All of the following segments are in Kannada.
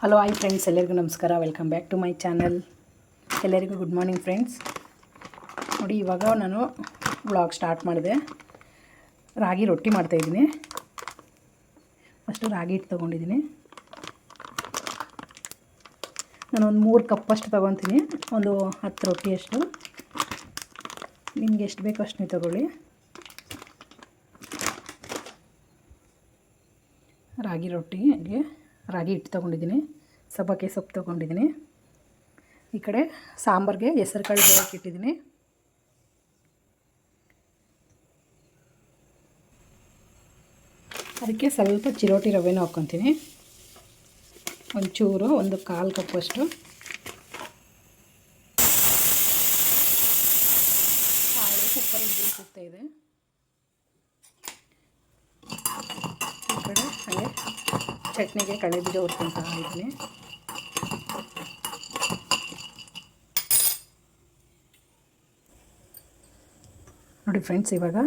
ಹಲೋ ಹಾಯ್ ಫ್ರೆಂಡ್ಸ್, ಎಲ್ಲರಿಗೂ ನಮಸ್ಕಾರ. Welcome back to my channel. ಎಲ್ಲರಿಗೂ ಗುಡ್ ಮಾರ್ನಿಂಗ್ ಫ್ರೆಂಡ್ಸ್. ನೋಡಿ, ಇವಾಗ ನಾನು ವ್ಲಾಗ್ ಸ್ಟಾರ್ಟ್ ಮಾಡಿದೆ. ರಾಗಿ ರೊಟ್ಟಿ ಮಾಡ್ತಾಯಿದ್ದೀನಿ. ಫಸ್ಟು ರಾಗಿ ಹಿಟ್ಟು ತೊಗೊಂಡಿದ್ದೀನಿ. ನಾನೊಂದು 3 ಕಪ್ಪಷ್ಟು ತೊಗೊತೀನಿ. ಒಂದು 10 ರೊಟ್ಟಿಯಷ್ಟು. ನಿಮ್ಗೆ ಎಷ್ಟು ಬೇಕೋ ಅಷ್ಟು ನೀವು ತೊಗೊಳ್ಳಿ. ರಾಗಿ ರೊಟ್ಟಿಗೆ ರಾಗಿ ಹಿಟ್ಟು ತೊಗೊಂಡಿದ್ದೀನಿ. ಸಬ್ಬಕ್ಕಿ ಸೊಪ್ಪು ತೊಗೊಂಡಿದ್ದೀನಿ. ಈ ಕಡೆ ಸಾಂಬಾರಿಗೆ ಹೆಸರು ಕಾಳು ಬೇಯಕ್ಕೆ ಇಟ್ಟಿದ್ದೀನಿ. ಅದಕ್ಕೆ ಸ್ವಲ್ಪ ಚಿರೋಟಿ ರವೆನೂ ಹಾಕ್ಕೊತೀನಿ. ಒಂಚೂರು, ಒಂದು 1/4 ಕಪ್ಪಷ್ಟು. ಕಾಳು ಕುಕ್ಕರ್ ಸಿಗ್ತಾ ಇದೆ. ಈ ಕಡೆ ಹಾಗೆ ಚಟ್ನಿಗೆ ಕಡಲೆ ಬೀಜ ಹುರ್ಕೊಳ್ತಾ ಇದ್ದೀನಿ. ನೋಡಿ ಫ್ರೆಂಡ್ಸ್, ಇವಾಗ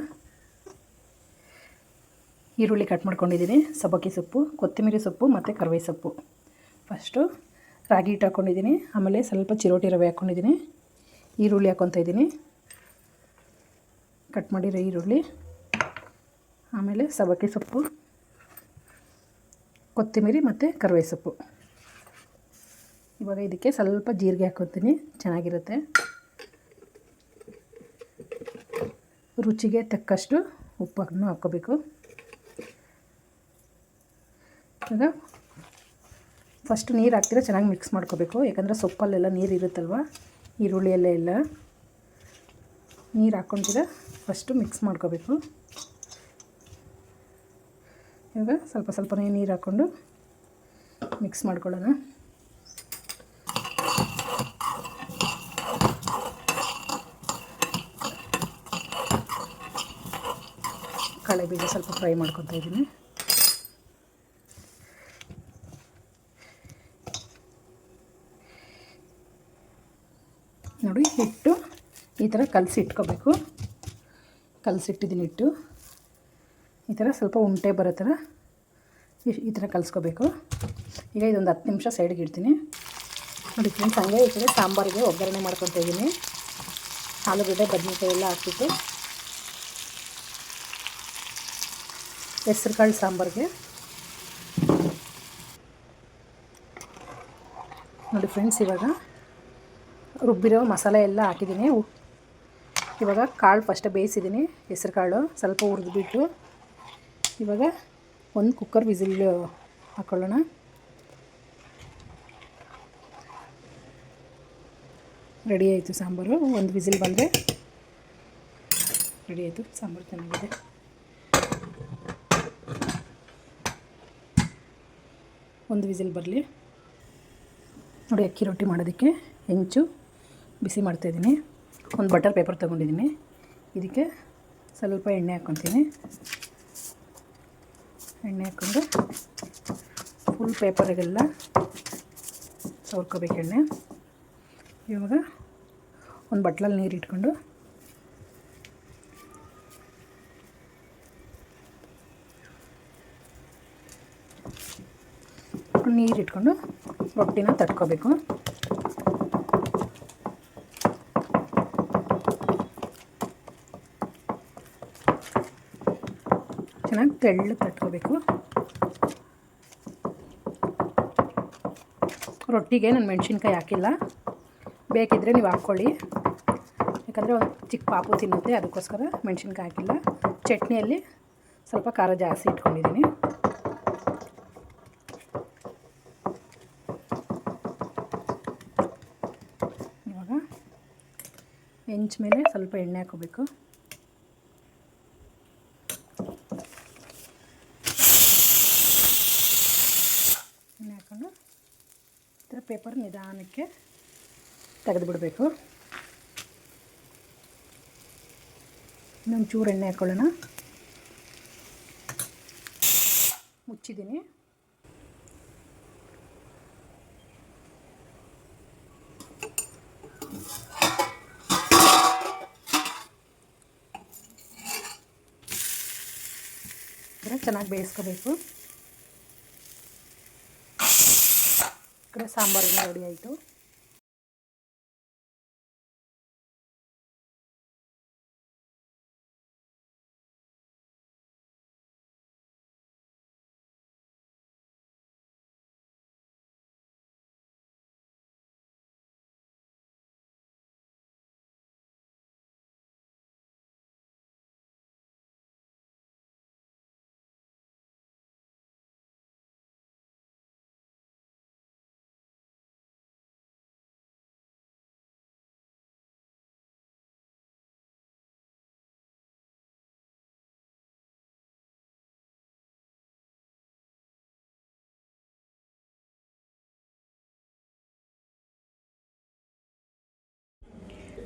ಈರುಳ್ಳಿ ಕಟ್ ಮಾಡ್ಕೊಂಡಿದ್ದೀನಿ. ಸಬ್ಬಕ್ಕಿ ಸೊಪ್ಪು, ಕೊತ್ತಂಬರಿ ಸೊಪ್ಪು ಮತ್ತು ಕರಿಬೇವು ಸೊಪ್ಪು. ಫಸ್ಟು ರಾಗಿ ಹಿಟ್ಟು ಹಾಕ್ಕೊಂಡಿದ್ದೀನಿ. ಆಮೇಲೆ ಸ್ವಲ್ಪ ಚಿರೋಟಿ ರವೆ ಹಾಕ್ಕೊಂಡಿದ್ದೀನಿ. ಈರುಳ್ಳಿ ಹಾಕ್ಕೊತಾ ಇದ್ದೀನಿ, ಕಟ್ ಮಾಡಿರೋ ಈರುಳ್ಳಿ. ಆಮೇಲೆ ಸಬ್ಬಕ್ಕಿ ಸೊಪ್ಪು, ಕೊತ್ತಂಬರಿ ಮತ್ತು ಕರಿಬೇವು ಸೊಪ್ಪು. ಇವಾಗ ಇದಕ್ಕೆ ಸ್ವಲ್ಪ ಜೀರಿಗೆ ಹಾಕ್ಕೊತೀನಿ, ಚೆನ್ನಾಗಿರುತ್ತೆ. ರುಚಿಗೆ ತಕ್ಕಷ್ಟು ಉಪ್ಪನ್ನು ಹಾಕ್ಕೋಬೇಕು. ಇವಾಗ ಫಸ್ಟ್ ನೀರು ಹಾಕ್ತಿರ ಚೆನ್ನಾಗಿ ಮಿಕ್ಸ್ ಮಾಡ್ಕೋಬೇಕು. ಯಾಕಂದರೆ ಸೊಪ್ಪಲ್ಲೆಲ್ಲ ನೀರು ಇರುತ್ತಲ್ವ, ಈರುಳ್ಳಿಯಲ್ಲೇ ಎಲ್ಲ ನೀರು ಹಾಕ್ಕೊತೀರ ಫಸ್ಟು ಮಿಕ್ಸ್ ಮಾಡ್ಕೋಬೇಕು. ಇವಾಗ ಸ್ವಲ್ಪ ಸ್ವಲ್ಪನೇ ನೀರು ಹಾಕ್ಕೊಂಡು ಮಿಕ್ಸ್ ಮಾಡ್ಕೊಳ್ಳೋಣ. ಕಡಲೆ ಬೀಜ ಸ್ವಲ್ಪ ಫ್ರೈ ಮಾಡ್ಕೊತಾ ಇದ್ದೀನಿ. ನೋಡಿ, ಹಿಟ್ಟು ಈ ಥರ ಕಲಸಿಟ್ಕೋಬೇಕು. ಕಲಸಿಟ್ಟಿದ್ದೀನಿ ಹಿಟ್ಟು. ಈ ಥರ ಸ್ವಲ್ಪ ಉಂಟೆ ಬರೋ ಥರ ಈ ಥರ ಕಲಿಸ್ಕೋಬೇಕು. ಈಗ ಇದೊಂದು 10 ನಿಮಿಷ ಸೈಡ್ಗೆ ಇಡ್ತೀನಿ. ನೋಡಿ ಫ್ರೆಂಡ್ಸ್, ಹಂಗೆ ಈ ಕಡೆ ಸಾಂಬಾರಿಗೆ ಒಗ್ಗರಣೆ ಮಾಡ್ಕೊತಾ ಇದ್ದೀನಿ. ಆಲೂಗಡ್ಡೆ, ಬದನೆಕಾಯಿ ಎಲ್ಲ ಹಾಕ್ಬಿಟ್ಟು ಹೆಸ್ರು ಕಾಳು ಸಾಂಬಾರಿಗೆ. ನೋಡಿ ಫ್ರೆಂಡ್ಸ್, ಇವಾಗ ರುಬ್ಬಿರೋ ಮಸಾಲೆ ಎಲ್ಲ ಹಾಕಿದ್ದೀನಿ. ಇವಾಗ ಕಾಳು ಫಸ್ಟ್ ಬೇಯಿಸಿದ್ದೀನಿ. ಹೆಸ್ರು ಕಾಳು ಸ್ವಲ್ಪ ಹುರಿದ್ಬಿಟ್ಟು ಇವಾಗ ಒಂದು ಕುಕ್ಕರ್ ವಿಸಿಲ್ ಹಾಕ್ಕೊಳ್ಳೋಣ. ರೆಡಿ ಆಯಿತು ಸಾಂಬಾರು. ಒಂದು ವಿಸಿಲ್ ಬಂದರೆ ರೆಡಿ ಆಯಿತು. ಸಾಂಬಾರು ಚೆನ್ನಾಗಿದೆ. ಒಂದು ವಿಸಿಲ್ ಬರಲಿ. ನೋಡಿ, ಅಕ್ಕಿ ರೊಟ್ಟಿ ಮಾಡೋದಕ್ಕೆ ಹೆಂಚು ಬಿಸಿ ಮಾಡ್ತಾಯಿದ್ದೀನಿ. ಒಂದು ಬಟರ್ ಪೇಪರ್ ತೊಗೊಂಡಿದ್ದೀನಿ. ಇದಕ್ಕೆ ಸ್ವಲ್ಪ ಎಣ್ಣೆ ಹಾಕ್ಕೊತೀನಿ. ಎಣ್ಣೆ ಹಾಕ್ಕೊಂಡು ಫುಲ್ ಪೇಪರಿಗೆಲ್ಲ ಸವರ್ಕೋಬೇಕು ಎಣ್ಣೆ. ಇವಾಗ ಒಂದು ಬಟ್ಲಲ್ಲಿ ನೀರು ಇಟ್ಕೊಂಡು ನೀರಿಟ್ಕೊಂಡು ರೊಟ್ಟಿನ ತಟ್ಕೋಬೇಕು. ಚೆನ್ನಾಗಿ ತೆಳ್ಳಗೆ ತಟ್ಕೋಬೇಕು. ರೊಟ್ಟಿಗೆ ನಾನು ಮೆಣಸಿನ್ಕಾಯಿ ಹಾಕಿಲ್ಲ, ಬೇಕಿದ್ದರೆ ನೀವು ಹಾಕ್ಕೊಳ್ಳಿ. ಯಾಕಂದರೆ ಒಂದು ಚಿಕ್ಕ ಪಾಪು ತಿನ್ನುತ್ತೆ, ಅದಕ್ಕೋಸ್ಕರ ಮೆಣಸಿನ್ಕಾಯಿ ಹಾಕಿಲ್ಲ. ಚಟ್ನಿಯಲ್ಲಿ ಸ್ವಲ್ಪ ಖಾರ ಜಾಸ್ತಿ ಇಟ್ಕೊಂಡಿದ್ದೀನಿ. ಇವಾಗ ಹೆಂಚು ಮೇಲೆ ಸ್ವಲ್ಪ ಎಣ್ಣೆ ಹಾಕೋಬೇಕು. ಎಣ್ಣೆ ಹಾಕ್ಕೊಂಡು ಈ ಥರ ಪೇಪರ್ ನಿಧಾನಕ್ಕೆ ತೆಗೆದುಬಿಡಬೇಕು. ಇನ್ನೊಂದು ಚೂರು ಎಣ್ಣೆ ಹಾಕ್ಕೊಳ್ಳೋಣ. ಮುಚ್ಚಿದ್ದೀನಿ. ಚೆನ್ನಾಗಿ ಬೇಯಿಸ್ಕೋಬೇಕು. ಕಡೆ ಸಾಂಬಾರಿನ ರೆಡಿ ಆಯಿತು.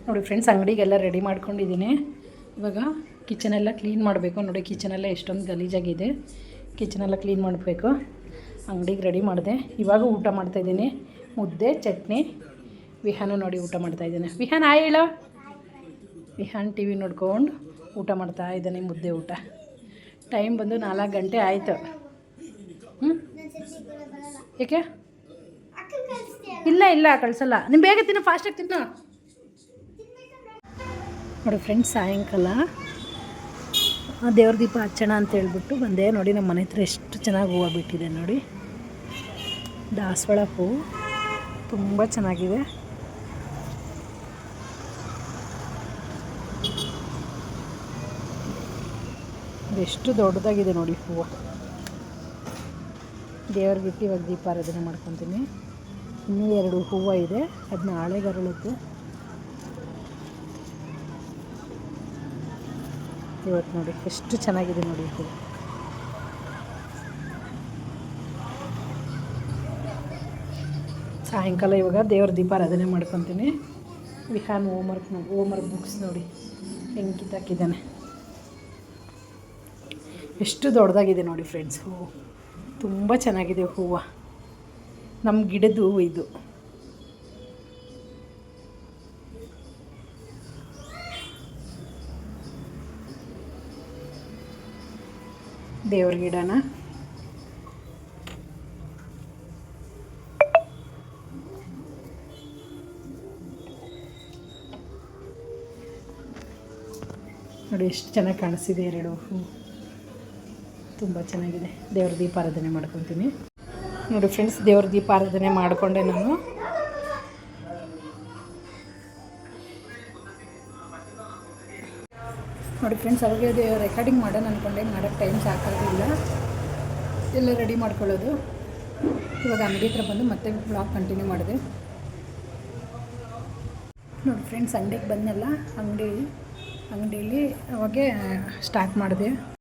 ನೋಡಿ ಫ್ರೆಂಡ್ಸ್, ಅಂಗಡಿಗೆಲ್ಲ ರೆಡಿ ಮಾಡ್ಕೊಂಡಿದ್ದೀನಿ. ಇವಾಗ ಕಿಚನೆಲ್ಲ ಕ್ಲೀನ್ ಮಾಡಬೇಕು. ನೋಡಿ ಕಿಚನೆಲ್ಲ ಎಷ್ಟೊಂದು ಗಲೀಜಾಗಿದೆ. ಕಿಚನೆಲ್ಲ ಕ್ಲೀನ್ ಮಾಡಬೇಕು. ಅಂಗಡಿಗೆ ರೆಡಿ ಮಾಡಿದೆ. ಇವಾಗ ಊಟ ಮಾಡ್ತಾಯಿದ್ದೀನಿ. ಮುದ್ದೆ ಚಟ್ನಿ. ವಿಹಾನು ನೋಡಿ ಊಟ ಮಾಡ್ತಾಯಿದ್ದಾನೆ. ವಿಹಾನ್ ಆಯ್ ಹೇಳೋ. ವಿಹಾನ್ ಟಿ ವಿ ನೋಡ್ಕೊಂಡು ಊಟ ಮಾಡ್ತಾ ಇದ್ದಾನೆ. ಮುದ್ದೆ ಊಟ. ಟೈಮ್ ಬಂದು 4 ಗಂಟೆ ಆಯಿತು. ಏಕೆ? ಇಲ್ಲ ಕಳಿಸಲ್ಲ. ನೀನು ಬೇಗ ತಿನ್ನು, ಫಾಸ್ಟಾಗಿ ತಿನ್ನು. ನೋಡಿ ಫ್ರೆಂಡ್ಸ್, ಸಾಯಂಕಾಲ ದೇವ್ರ ದೀಪ ಹಚ್ಚೋಣ ಅಂತ ಹೇಳ್ಬಿಟ್ಟು ಬಂದೆ. ನೋಡಿ ನಮ್ಮ ಮನೆ ಹತ್ರ ಎಷ್ಟು ಚೆನ್ನಾಗಿ ಹೂವು ಬಿಟ್ಟಿದೆ ನೋಡಿ. ದಾಸವಾಳ ಹೂವು ತುಂಬ ಚೆನ್ನಾಗಿದೆ. ಎಷ್ಟು ದೊಡ್ಡದಾಗಿದೆ ನೋಡಿ ಹೂವು. ದೇವ್ರ ಬಿಟ್ಟು ಇವಾಗ ದೀಪಾರಾಧನೆ ಮಾಡ್ಕೊತೀನಿ. ಇನ್ನೂ 2 ಹೂವು ಇದೆ, ಅದನ್ನ ಆಳೆಗರಳದ್ದು. ಇವತ್ತು ನೋಡಿ ಎಷ್ಟು ಚೆನ್ನಾಗಿದೆ ನೋಡಿ ಹೂವು. ಸಾಯಂಕಾಲ ಇವಾಗ ದೇವ್ರ ದೀಪಾರಾಧನೆ ಮಾಡ್ಕೊತೀನಿ. ವಿಹಾನ್ ಹೋಮ್ವರ್ಕ್ ಬುಕ್ಸ್ ನೋಡಿ ಹೆಂಗೆ ಕಿತ್ತಾಕಿದ್ದಾನೆ. ಎಷ್ಟು ದೊಡ್ಡದಾಗಿದೆ ನೋಡಿ ಫ್ರೆಂಡ್ಸ್ ಹೂವು. ತುಂಬ ಚೆನ್ನಾಗಿದೆ ಹೂವು. ನಮ್ಮ ಗಿಡದ ಹೂವು ಇದು. ದೇವ್ರ ಗಿಡನ ನೋಡಿ ಎಷ್ಟು ಚೆನ್ನಾಗಿ ಕಾಣಿಸ್ತಿದೆ. 2 ಹೂವು ತುಂಬ ಚೆನ್ನಾಗಿದೆ. ದೇವ್ರ ದೀಪಾರಾಧನೆ ಮಾಡ್ಕೊತೀನಿ. ನೋಡಿ ಫ್ರೆಂಡ್ಸ್, ದೇವ್ರ ದೀಪಾರಾಧನೆ ಮಾಡಿಕೊಂಡೆ ನಾನು. ನೋಡಿ ಫ್ರೆಂಡ್ಸ್, ಅವಾಗೆ ರೆಕಾರ್ಡಿಂಗ್ ಮಾಡೋಣ ಅಂದ್ಕೊಂಡೆ, ಮಾಡೋಕ್ಕೆ ಟೈಮ್ ಸಾಕಾಗಿಲ್ಲ. ಎಲ್ಲ ರೆಡಿ ಮಾಡ್ಕೊಳ್ಳೋದು. ಇವಾಗ ಅಂಗಡಿ ಹತ್ರ ಬಂದು ಮತ್ತೆ ಬ್ಲಾಗ್ ಕಂಟಿನ್ಯೂ ಮಾಡಿದೆ. ನೋಡಿ ಫ್ರೆಂಡ್ಸ್, ಅಂಗಡಿಗೆ ಬಂದೆಲ್ಲ. ಅಂಗಡಿಯಲ್ಲಿ ಅವಾಗೆ ಸ್ಟಾರ್ಟ್ ಮಾಡಿದೆ.